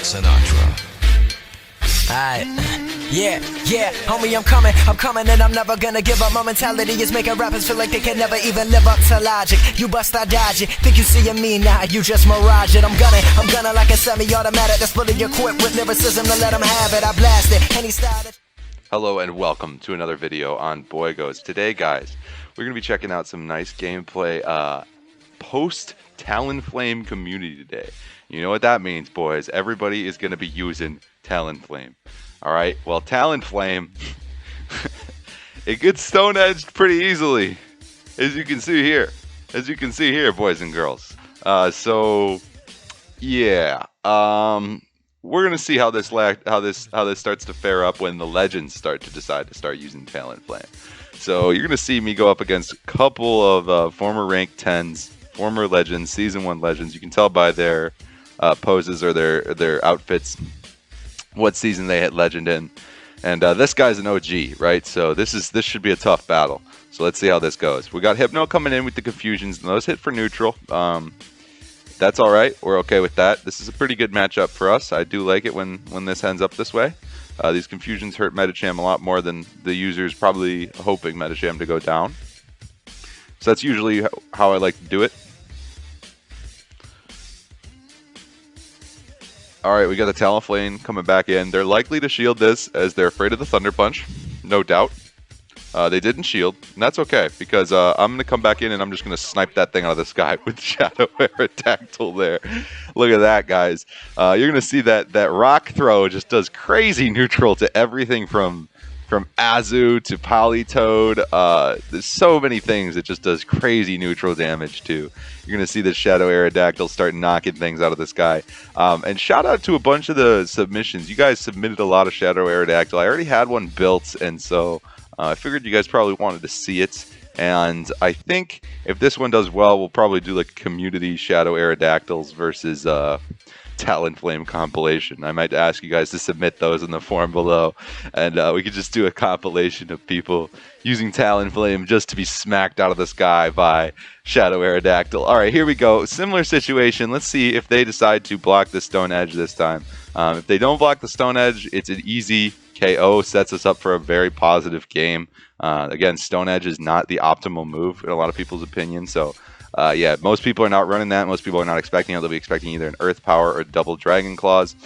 SINATRA. Alright, yeah, homie, I'm coming, and I'm never gonna give up. My mentality is making rappers feel like they can never even live up to logic. You bust, I dodge it, think you seeing me now, you just mirage it. I'm gunning like a semi-automatic that's fully equipped with lyricism to let them have it. I blast it, and he started. Hello and welcome to another video on Boygos. Today, guys, we're going to be checking out some nice gameplay post Talonflame community day. You know what that means, boys. Everybody is going to be using Talonflame. Alright, well, Talonflame, it gets stone-edged pretty easily, as you can see here. Boys and girls. So, yeah. We're gonna see how this starts to fare up when the legends start to decide to start using Talonflame. So you're gonna see me go up against a couple of former rank 10s, former legends, season 1 legends. You can tell by their poses or their outfits what season they hit legend in. And this guy's an OG, right? So this should be a tough battle. So let's see how this goes. We got Hypno coming in with the confusions, and those hit for neutral. That's all right. We're okay with that. This is a pretty good matchup for us. I do like it when this ends up this way. These confusions hurt Metacham a lot more than the user's probably hoping Metacham to go down. So that's usually how I like to do it. Alright, we got the Talonflame coming back in. They're likely to shield this as they're afraid of the Thunder Punch. No doubt. They didn't shield, and that's okay, because I'm going to come back in and I'm just going to snipe that thing out of the sky with Shadow Aerodactyl there. Look at that, guys. You're going to see that rock throw just does crazy neutral to everything from Azu to Politoed. There's so many things it just does crazy neutral damage to. You're going to see the Shadow Aerodactyl start knocking things out of the sky. And shout out to a bunch of the submissions. You guys submitted a lot of Shadow Aerodactyl. I already had one built, and so I figured you guys probably wanted to see it. And I think if this one does well, we'll probably do like community Shadow Aerodactyls versus Talonflame compilation. I might ask you guys to submit those in the forum below, and we could just do a compilation of people using Talonflame just to be smacked out of the sky by Shadow Aerodactyl. Alright, here we go. Similar situation. Let's see if they decide to block the Stone Edge this time. If they don't block the Stone Edge, it's an easy KO, sets us up for a very positive game. Again, Stone Edge is not the optimal move in a lot of people's opinion, so yeah, most people are not running that. Most people are not expecting it. They'll be expecting either an Earth Power or double Dragon Claws.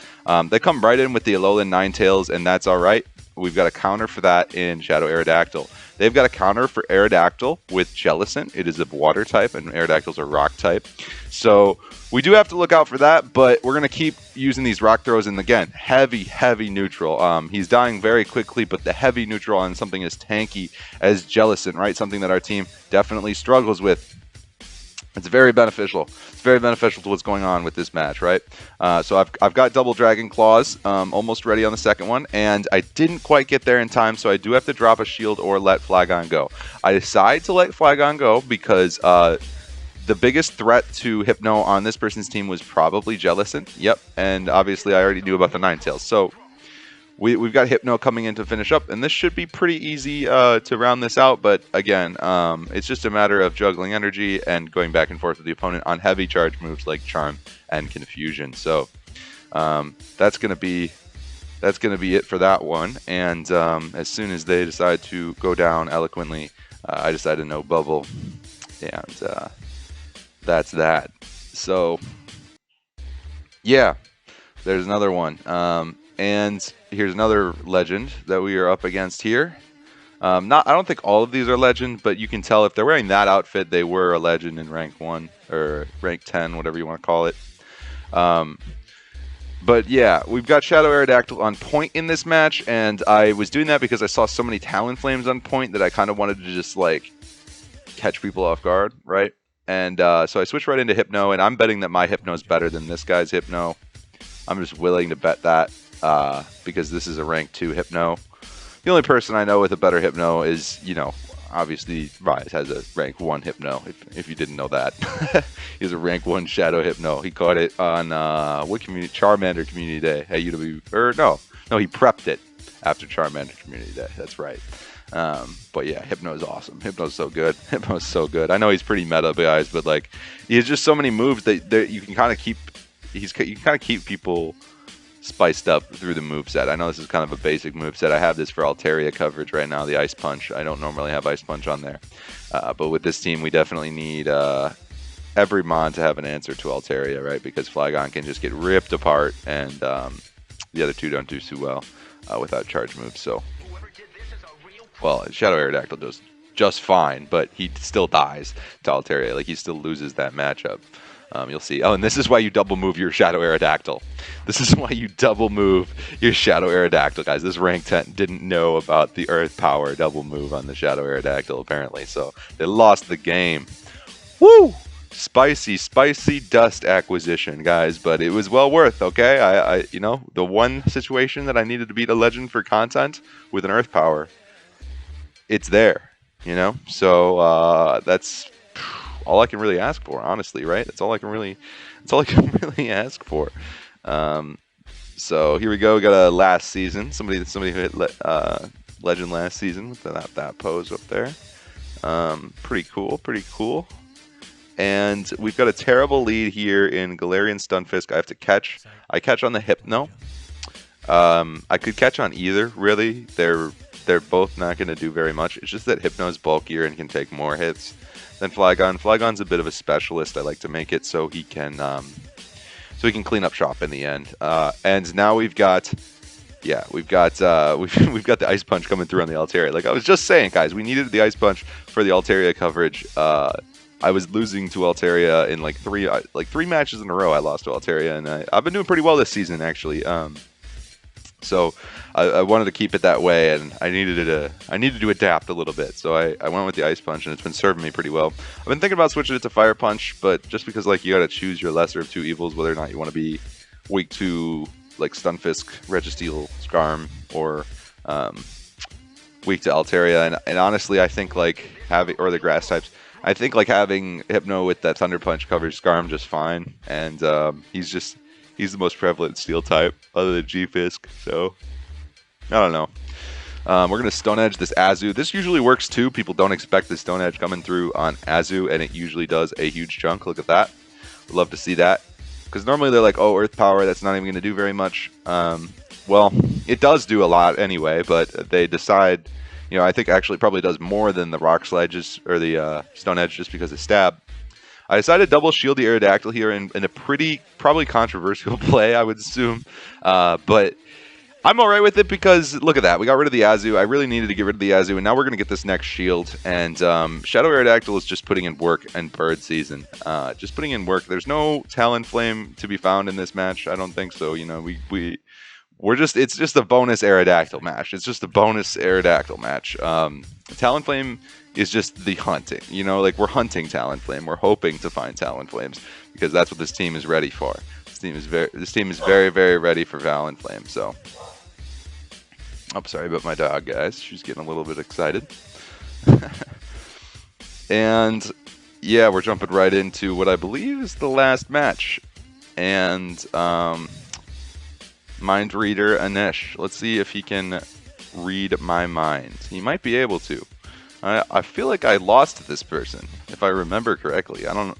They come right in with the Alolan Ninetales, and that's alright. We've got a counter for that in Shadow Aerodactyl. They've got a counter for Aerodactyl with Jellicent. It is a water type, and Aerodactyl's a rock type. So we do have to look out for that, but we're going to keep using these rock throws. And again, heavy neutral. He's dying very quickly, but the heavy neutral on something as tanky as Jellicent, right? Something that our team definitely struggles with. It's very beneficial. It's very beneficial to what's going on with this match, right? So I've got double Dragon Claws almost ready on the second one, and I didn't quite get there in time, so I do have to drop a shield or let Flygon go. I decide to let Flygon go because the biggest threat to Hypno on this person's team was probably Jellicent. Yep, and obviously I already knew about the Ninetales. So we've got Hypno coming in to finish up, and this should be pretty easy to round this out, but again, it's just a matter of juggling energy and going back and forth with the opponent on heavy charge moves like Charm and Confusion. So that's gonna be it for that one, and as soon as they decide to go down eloquently, I decided no bubble, and that's that. So yeah, there's another one. And here's another legend that we are up against here. I don't think all of these are legend, but you can tell if they're wearing that outfit, they were a legend in rank 1 or rank 10, whatever you want to call it. But yeah, we've got Shadow Aerodactyl on point in this match, and I was doing that because I saw so many Talonflames on point that I kind of wanted to just like catch people off guard, right? And so I switched right into Hypno, and I'm betting that my Hypno is better than this guy's Hypno. I'm just willing to bet that. Because this is a rank 2 Hypno. The only person I know with a better Hypno is, you know, obviously Rise has a rank 1 Hypno, if you didn't know that. He has a rank 1 Shadow Hypno. He caught it on, what community? Charmander Community Day at UW, or no, he prepped it after Charmander Community Day, that's right. But yeah, Hypno's awesome. Hypno's so good. Hypno's so good. I know he's pretty meta, guys, but like, he has just so many moves that you can kind of keep, you can kind of keep people spiced up through the moveset. I know this is kind of a basic moveset. I have this for Altaria coverage right now, the Ice Punch. I don't normally have Ice Punch on there. But with this team, we definitely need every Mon to have an answer to Altaria, right? Because Flygon can just get ripped apart, and the other two don't do too well without charge moves. So, well, Shadow Aerodactyl does just fine, but he still dies to Altaria. Like, he still loses that matchup. You'll see. Oh, and this is why you double move your Shadow Aerodactyl. This is why you double move your Shadow Aerodactyl, guys. This rank 10 didn't know about the Earth Power double move on the Shadow Aerodactyl, apparently. So they lost the game. Woo! Spicy, spicy dust acquisition, guys. But it was well worth, okay? You know, the one situation that I needed to beat a legend for content with an Earth Power, it's there, you know? So that's all I can really ask for, honestly, right? That's all I can really ask for. So here we go. We got a last season. Somebody who hit legend last season with that pose up there. Pretty cool. And we've got a terrible lead here in Galarian Stunfisk. I have to catch. I catch on the Hypno. I could catch on either, really. They're both not going to do very much. It's just that Hypno's bulkier and can take more hits than Flygon. Flygon's a bit of a specialist. I like to make it so he can clean up shop in the end. And now we've got the Ice Punch coming through on the Altaria. Like I was just saying, guys, we needed the Ice Punch for the Altaria coverage. I was losing to Altaria in like three matches in a row. I lost to Altaria, and I've been doing pretty well this season, actually. So I wanted to keep it that way, and I needed to adapt a little bit. So I went with the Ice Punch, and it's been serving me pretty well. I've been thinking about switching it to Fire Punch, but just because like you got to choose your lesser of two evils, whether or not you want to be weak to like Stunfisk, Registeel, Skarm, or weak to Altaria, and honestly, I think like or the Grass types. I think like having Hypno with that Thunder Punch covers Skarm just fine, and he's the most prevalent Steel type other than G-Fisk, so I don't know. We're going to Stone Edge this Azu. This usually works too. People don't expect the Stone Edge coming through on Azu, and it usually does a huge chunk. Look at that. Would love to see that. Because normally they're like, oh, Earth Power, that's not even going to do very much. Well, it does do a lot anyway, but they decide, you know, I think actually probably does more than the Rock Slide or the Stone Edge just because of Stab. I decided to double shield the Aerodactyl here in a pretty, probably controversial play, I would assume. But I'm alright with it because, look at that, we got rid of the Azu. I really needed to get rid of the Azu, and now we're going to get this next shield. And Shadow Aerodactyl is just putting in work and Bird Season. Just putting in work. There's no Talonflame to be found in this match. I don't think so. You know, it's just a bonus Aerodactyl match. It's just a bonus Aerodactyl match. Talonflame is just the hunting. You know, like we're hunting Talonflame. We're hoping to find Talonflames because that's what this team is ready for. This team is very, very ready for Talonflame. So, I'm sorry about my dog, guys. She's getting a little bit excited. And yeah, we're jumping right into what I believe is the last match. And Mind Reader Anish. Let's see if he can read my mind. He might be able to. I feel like I lost to this person, if I remember correctly. I don't know.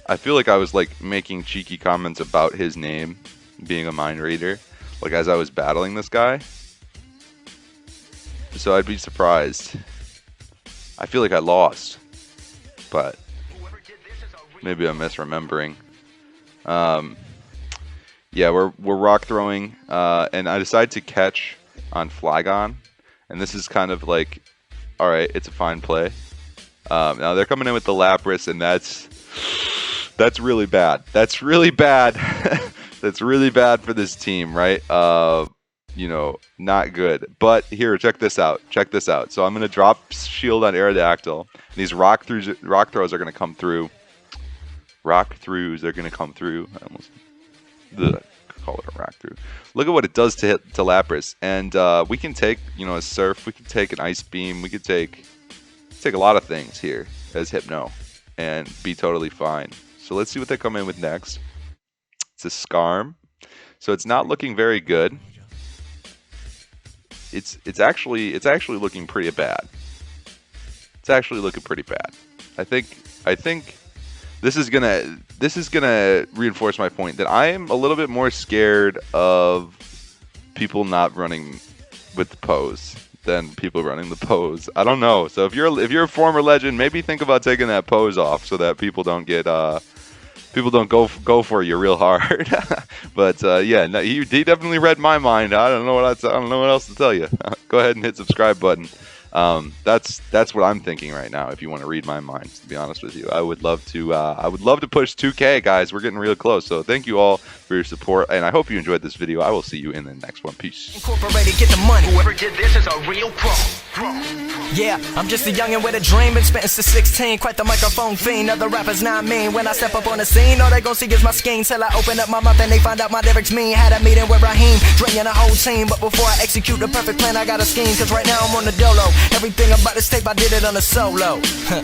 I feel like I was like making cheeky comments about his name being a mind reader, like as I was battling this guy. So I'd be surprised. I feel like I lost, but maybe I'm misremembering. Yeah, we're rock throwing, and I decided to catch on Flygon, and this is kind of like, all right, it's a fine play. Now they're coming in with the Lapras, and that's really bad. That's really bad. That's really bad for this team, right? You know, not good. But here, check this out. Check this out. So I'm gonna drop shield on Aerodactyl. And these rock throws are gonna come through. Rock throughs are gonna come through. I almost call it a rock through. Look at what it does to Lapras, and we can take, you know, a Surf. We can take an Ice Beam. We could take a lot of things here as Hypno, and be totally fine. So let's see what they come in with next. It's a Skarm, so it's not looking very good. It's actually looking pretty bad. It's actually looking pretty bad. I think this is gonna reinforce my point that I am a little bit more scared of people not running with the pose than people running the pose. I don't know. So if you're a former legend, maybe think about taking that pose off so that people don't get go for you real hard. But yeah, no, he definitely read my mind. I don't know what else to tell you. Go ahead and hit subscribe button. That's what I'm thinking right now. If you want to read my mind, to be honest with you, I would love to push 2K, guys. We're getting real close. So thank you all for your support, and I hope you enjoyed this video. I will see you in the next one. Peace. Incorporated, get the money. Whoever did this is a real pro. Yeah, I'm just a youngin' with a dream. Been spittin' since 16. Quite the microphone fiend. Other rappers not mean. When I step up on the scene, all they gon' see is my scheme. Till I open up my mouth and they find out my lyrics mean. Had a meeting with Raheem, draining a whole team. But before I execute the perfect plan, I got a scheme. Cause right now I'm on the dolo. Everything about this tape, I did it on a solo. Yeah.